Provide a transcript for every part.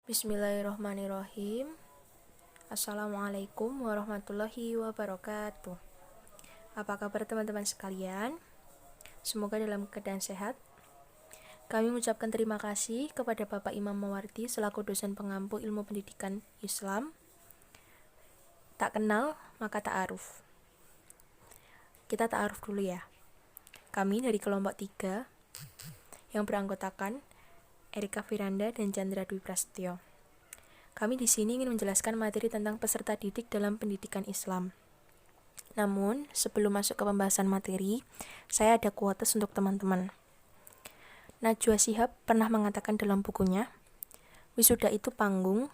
Bismillahirrahmanirrahim. Assalamualaikum warahmatullahi wabarakatuh. Apa kabar teman-teman sekalian? Semoga dalam keadaan sehat. Kami mengucapkan terima kasih kepada Bapak Imam Mawardi selaku dosen pengampu ilmu pendidikan Islam. Tak kenal, maka ta'aruf. Kita ta'aruf dulu ya. Kami dari kelompok 3 yang beranggotakan Erika Firanda dan Chandra Dwi Prasetyo. Kami di sini ingin menjelaskan materi tentang peserta didik dalam pendidikan Islam. Namun, sebelum masuk ke pembahasan materi, saya ada quotes untuk teman-teman. Najwa Shihab pernah mengatakan dalam bukunya, "Wisuda itu panggung,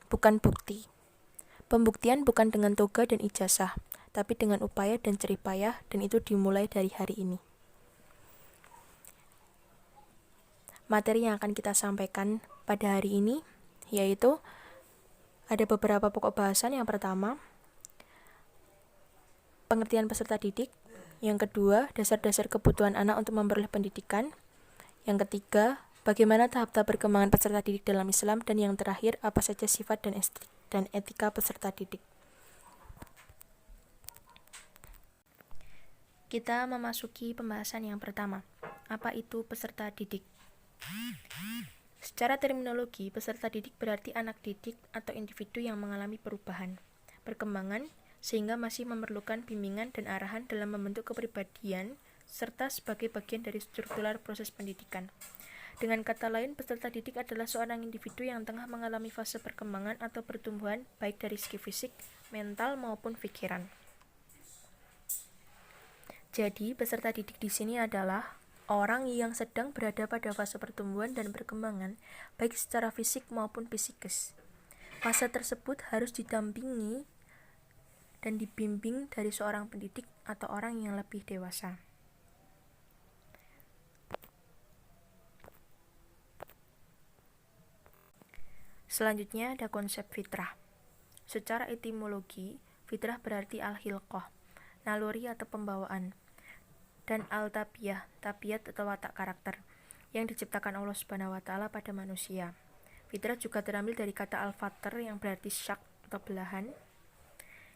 bukan bukti. Pembuktian bukan dengan toga dan ijazah, tapi dengan upaya dan jerih payah, dan itu dimulai dari hari ini." Materi yang akan kita sampaikan pada hari ini yaitu ada beberapa pokok bahasan. Yang pertama, pengertian peserta didik. Yang kedua, dasar-dasar kebutuhan anak untuk memperoleh pendidikan. Yang ketiga, bagaimana tahap-tahap perkembangan peserta didik dalam Islam. Dan yang terakhir, apa saja sifat dan etika peserta didik. Kita memasuki pembahasan yang pertama. Apa itu peserta didik? Secara terminologi, peserta didik berarti anak didik atau individu yang mengalami perubahan, perkembangan, sehingga masih memerlukan bimbingan dan arahan dalam membentuk kepribadian, serta sebagai bagian dari struktural proses pendidikan. Dengan kata lain, peserta didik adalah seorang individu yang tengah mengalami fase perkembangan atau pertumbuhan, baik dari segi fisik, mental, maupun pikiran. Jadi, peserta didik di sini adalah orang yang sedang berada pada fase pertumbuhan dan perkembangan, baik secara fisik maupun psikis. Fase tersebut harus didampingi dan dibimbing dari seorang pendidik atau orang yang lebih dewasa. Selanjutnya ada konsep fitrah. Secara etimologi, fitrah berarti al-khilqah, naluri atau pembawaan, dan al-tabiyah, tabiat atau watak karakter, yang diciptakan Allah Subhanahu wa Ta'ala pada manusia. Fitrah juga terambil dari kata al-fatr yang berarti syak atau belahan.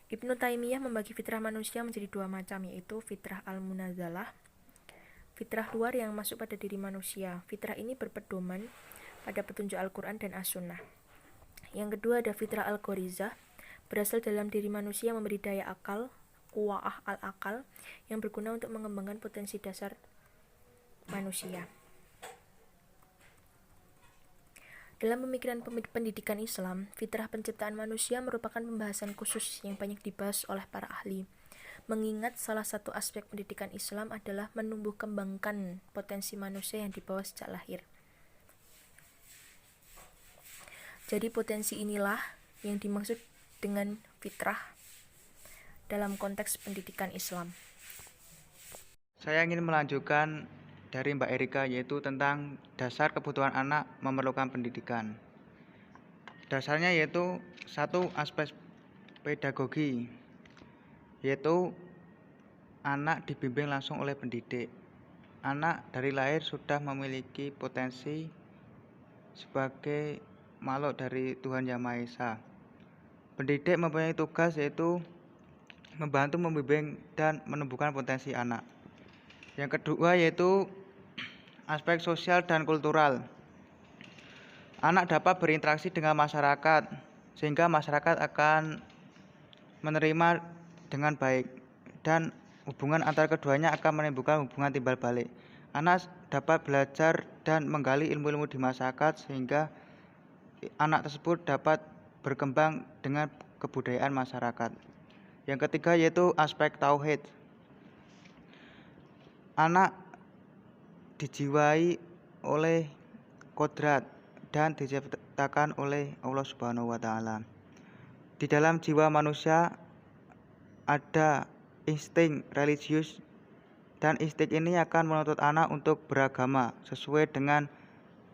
Ibnu Taimiyah membagi fitrah manusia menjadi dua macam, yaitu fitrah al-munazalah, fitrah luar yang masuk pada diri manusia. Fitrah ini berpedoman pada petunjuk Al-Quran dan As-Sunnah. Yang kedua ada fitrah al-ghorizah, berasal dalam diri manusia, memberi daya akal, kuwa'ah al-akal, yang berguna untuk mengembangkan potensi dasar manusia. Dalam pemikiran pendidikan Islam, fitrah penciptaan manusia merupakan pembahasan khusus yang banyak dibahas oleh para ahli, mengingat salah satu aspek pendidikan Islam adalah menumbuh kembangkan potensi manusia yang dibawa sejak lahir. Jadi potensi inilah yang dimaksud dengan fitrah dalam konteks pendidikan Islam. Saya ingin melanjutkan dari Mbak Erika, yaitu tentang dasar kebutuhan anak memerlukan pendidikan. Dasarnya yaitu satu aspek pedagogi, yaitu anak dibimbing langsung oleh pendidik. Anak dari lahir sudah memiliki potensi sebagai makhluk dari Tuhan Yang Maha Esa. Pendidik mempunyai tugas yaitu membantu membimbing dan menumbuhkan potensi anak. Yang kedua yaitu aspek sosial dan kultural. Anak dapat berinteraksi dengan masyarakat, sehingga masyarakat akan menerima dengan baik, dan hubungan antara keduanya akan menimbulkan hubungan timbal balik. Anak dapat belajar dan menggali ilmu-ilmu di masyarakat, sehingga anak tersebut dapat berkembang dengan kebudayaan masyarakat. Yang ketiga yaitu aspek tauhid. Anak dijiwai oleh kodrat dan diciptakan oleh Allah Subhanahu wa Ta'ala. Di dalam jiwa manusia ada insting religius, dan insting ini akan menuntut anak untuk beragama sesuai dengan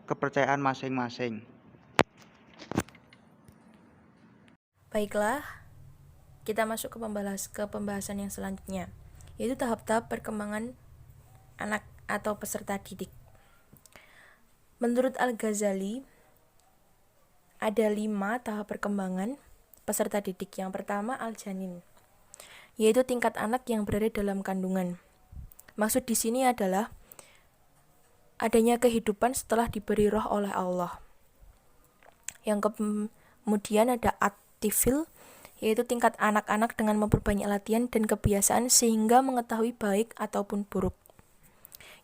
kepercayaan masing-masing. Baiklah, kita masuk ke pembahasan yang selanjutnya, yaitu tahap-tahap perkembangan anak atau peserta didik. Menurut Al-Ghazali, ada 5 tahap perkembangan peserta didik. Yang pertama al-janin, yaitu tingkat anak yang berada dalam kandungan. Maksud di sini adalah adanya kehidupan setelah diberi roh oleh Allah. Yang kemudian ada at-tifil, yaitu tingkat anak-anak dengan memperbanyak latihan dan kebiasaan sehingga mengetahui baik ataupun buruk.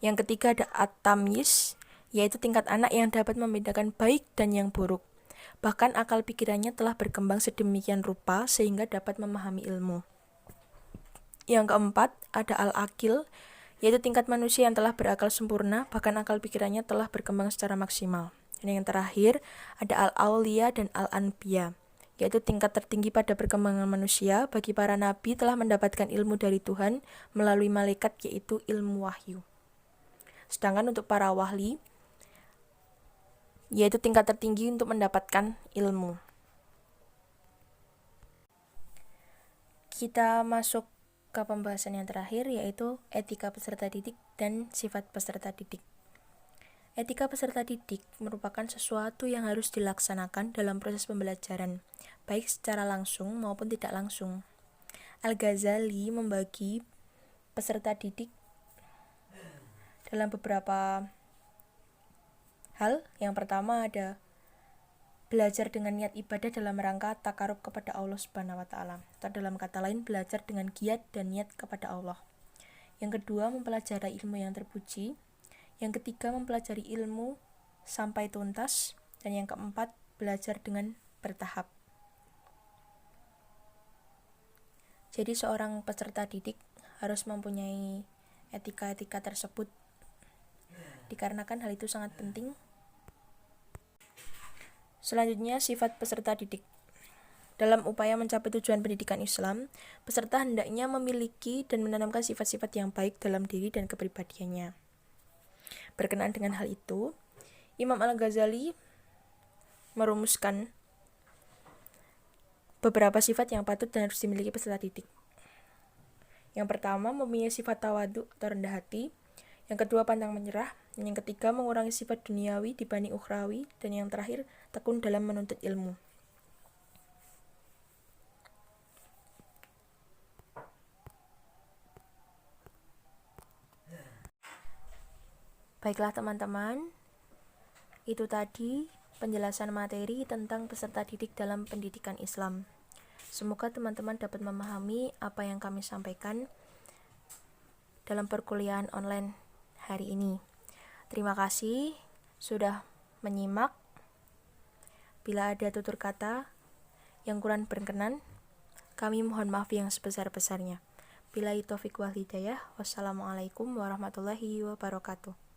Yang ketiga ada at-tamyiz, yaitu tingkat anak yang dapat membedakan baik dan yang buruk. Bahkan akal pikirannya telah berkembang sedemikian rupa sehingga dapat memahami ilmu. Yang keempat ada al-akil, yaitu tingkat manusia yang telah berakal sempurna, bahkan akal pikirannya telah berkembang secara maksimal. Dan yang terakhir ada al-auliya dan al-anbiya, yaitu tingkat tertinggi pada perkembangan manusia. Bagi para nabi telah mendapatkan ilmu dari Tuhan melalui malaikat, yaitu ilmu wahyu. Sedangkan untuk para wali, yaitu tingkat tertinggi untuk mendapatkan ilmu. Kita masuk ke pembahasan yang terakhir, yaitu etika peserta didik dan sifat peserta didik. Etika peserta didik merupakan sesuatu yang harus dilaksanakan dalam proses pembelajaran, baik secara langsung maupun tidak langsung. Al-Ghazali membagi peserta didik dalam beberapa hal. Yang pertama ada belajar dengan niat ibadah dalam rangka takarub kepada Allah Subhanahu wa taala. Atau dalam kata lain, belajar dengan giat dan niat kepada Allah. Yang kedua, mempelajari ilmu yang terpuji. Yang ketiga, mempelajari ilmu sampai tuntas. Dan yang keempat, belajar dengan bertahap. Jadi seorang peserta didik harus mempunyai etika-etika tersebut, dikarenakan hal itu sangat penting. Selanjutnya, sifat peserta didik. Dalam upaya mencapai tujuan pendidikan Islam, peserta hendaknya memiliki dan menanamkan sifat-sifat yang baik dalam diri dan kepribadiannya. Berkenaan dengan hal itu, Imam Al-Ghazali merumuskan beberapa sifat yang patut dan harus dimiliki peserta didik. Yang pertama, mempunyai sifat tawadhu atau rendah hati. Yang kedua, pantang menyerah. Dan yang ketiga, mengurangi sifat duniawi dibanding ukhrawi. Dan yang terakhir, tekun dalam menuntut ilmu. Baiklah teman-teman, itu tadi penjelasan materi tentang peserta didik dalam pendidikan Islam. Semoga teman-teman dapat memahami apa yang kami sampaikan dalam perkuliahan online hari ini. Terima kasih sudah menyimak. Bila ada tutur kata yang kurang berkenan, kami mohon maaf yang sebesar-besarnya. Billahi taufiq wal hidayah. Wassalamualaikum warahmatullahi wabarakatuh.